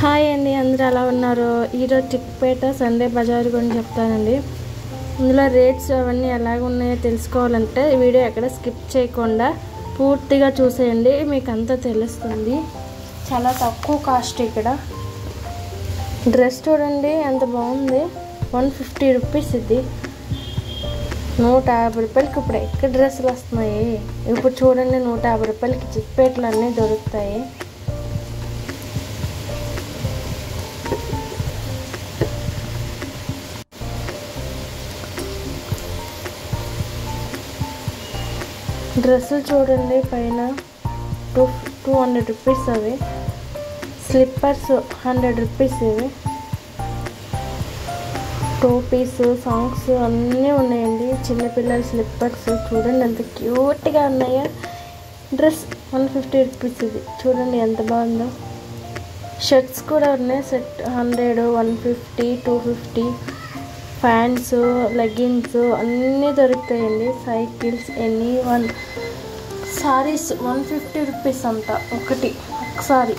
Hi అండి, అందరూ ఎలా ఉన్నారు? ఈరోజు చిక్పేట సండే బజార్ గురించి చెప్తానండి. ఇందులో రేట్స్ అవన్నీ ఎలాగ ఉన్నాయో తెలుసుకోవాలంటే వీడియో ఎక్కడ స్కిప్ చేయకుండా పూర్తిగా చూసేయండి, మీకు అంతా తెలుస్తుంది. చాలా తక్కువ కాస్ట్. ఇక్కడ డ్రెస్ చూడండి ఎంత బాగుంది, 150 రూపీస్. ఇది 150 రూపాయలకి ఇప్పుడు ఎక్కడ డ్రెస్సులు వస్తున్నాయి. ఇప్పుడు చూడండి 150 రూపాయలకి చిక్పేటలు అన్నీ దొరుకుతాయి. డ్రెస్సులు చూడండి, పైన 200 రూపీస్ అవి. Slippers 100 rupees. ఇవి టోపీస్, సాంగ్స్ అన్నీ ఉన్నాయండి. చిన్నపిల్లల స్లిప్పర్స్ చూడండి ఎంత క్యూట్గా ఉన్నాయో. Dress 150 rupees. ఇది చూడండి ఎంత బాగుందో. షర్ట్స్ కూడా ఉన్నాయి, సెట్ 100, 150, 250. ప్యాంట్స్, లెగ్గిన్స్ అన్నీ దొరుకుతాయండి. సైకిల్స్, ఎనీ1. సారీస్ 150 రూపీస్ అంట ఒకటి సారీ.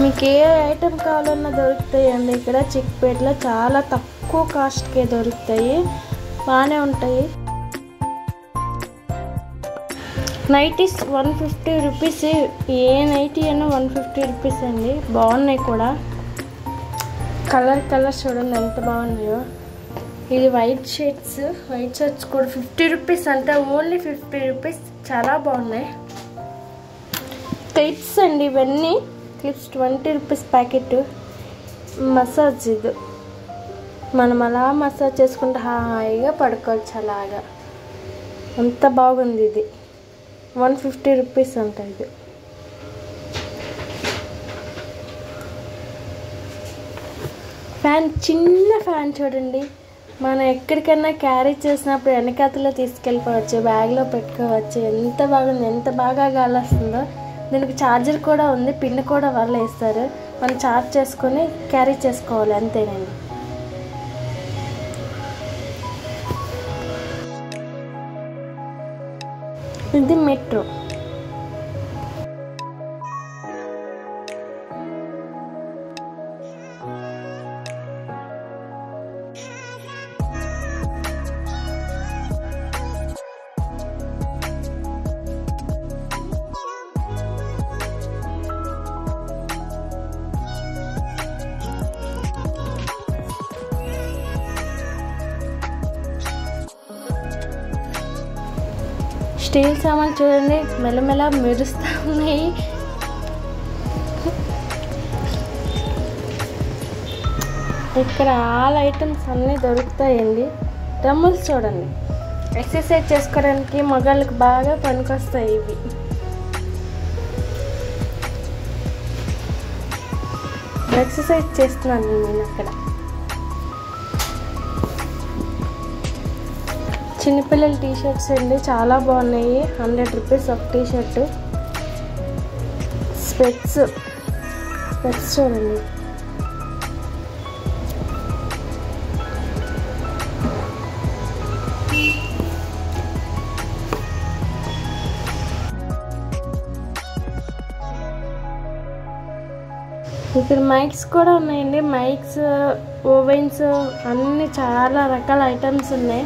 మీకు ఏ ఐటెం కావాలన్నా దొరుకుతాయండి. ఇక్కడ చిక్పేటలో చాలా తక్కువ కాస్ట్కే దొరుకుతాయి, బాగానే ఉంటాయి. Nighties 150 rupees. ఏ నైటీ అయినా 150 రూపీస్ అండి. బాగున్నాయి కూడా. కలర్స్ చూడండి ఎంత బాగున్నాయో. ఇది వైట్ షర్ట్స్ కూడా 50 రూపీస్ అంటే ఓన్లీ 50 రూపీస్. చాలా బాగున్నాయి. క్లిప్స్ అండి ఇవన్నీ. Clips 20 rupees packet. మసాజ్ ఇది మనం అలా మసాజ్ చేసుకుంటే హాయిగా పడుకోవచ్చు అలాగా. అంత బాగుంది. ఇది 150 రూపీస్ అంట. ఇది ఫ్యాన్, చిన్న ఫ్యాన్ చూడండి. మనం ఎక్కడికైనా క్యారీ చేసినప్పుడు వెనకాతలో తీసుకెళ్ళిపోవచ్చు, బ్యాగ్లో పెట్టుకోవచ్చు. ఎంత బాగుంది, ఎంత బాగా గాలి వస్తుందో. దీనికి ఛార్జర్ కూడా ఉంది, పిన్ కూడా వాళ్ళు వేస్తారు. మనం ఛార్జ్ చేసుకొని క్యారీ చేసుకోవాలి, అంతేనండి. ఇది మెట్రో. స్టీల్ సామాన్ చూడండి మెల్లమెల్ల మెరుస్తూ ఉన్నాయి. ఇక్కడ ఆల్ ఐటమ్స్ అన్నీ దొరుకుతాయండి. డ్రమ్ములు చూడండి, ఎక్సర్సైజ్ చేసుకోవడానికి మగాళ్ళకి బాగా పనికొస్తాయి ఇవి. ఎక్సర్సైజ్ చేస్తున్నాను నేను అక్కడ. చిన్నపిల్లల టీషర్ట్స్ అండి, చాలా బాగున్నాయి. 100 రూపీస్ ఒక టీషర్ట్. స్పెట్స్ చూడండి. ఇక్కడ మైక్స్ కూడా ఉన్నాయండి. మైక్స్, ఓవెన్స్ అన్నీ చాలా రకాల ఐటమ్స్ ఉన్నాయి.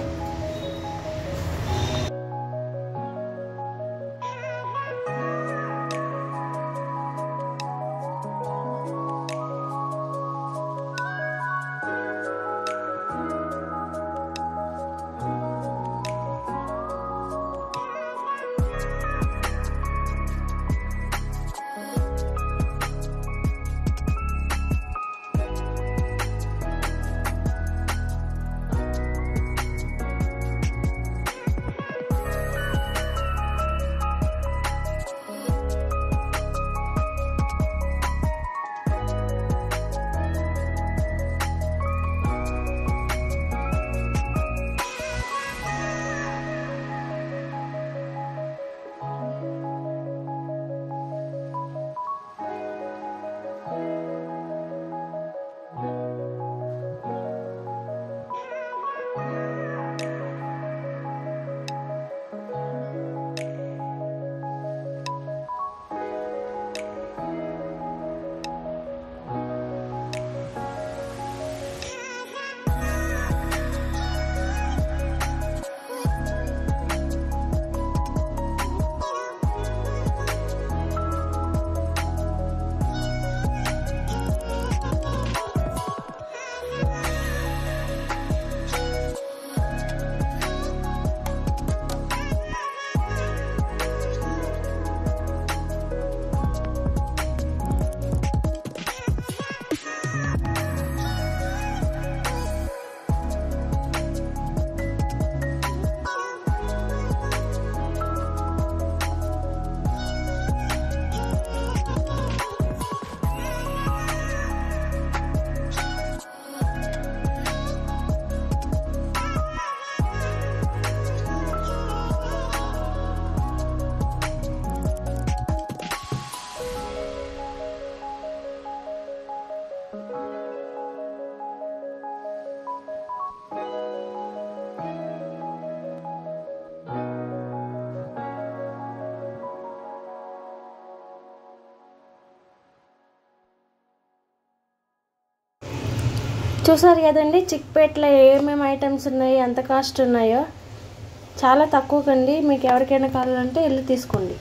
చూసారు కదండి చిక్పేటలో ఏమేమి ఐటమ్స్ ఉన్నాయో, ఎంత కాస్ట్ ఉన్నాయో. చాలా తక్కువకండి. మీకు ఎవరికైనా కావాలంటే వెళ్ళి తీసుకోండి.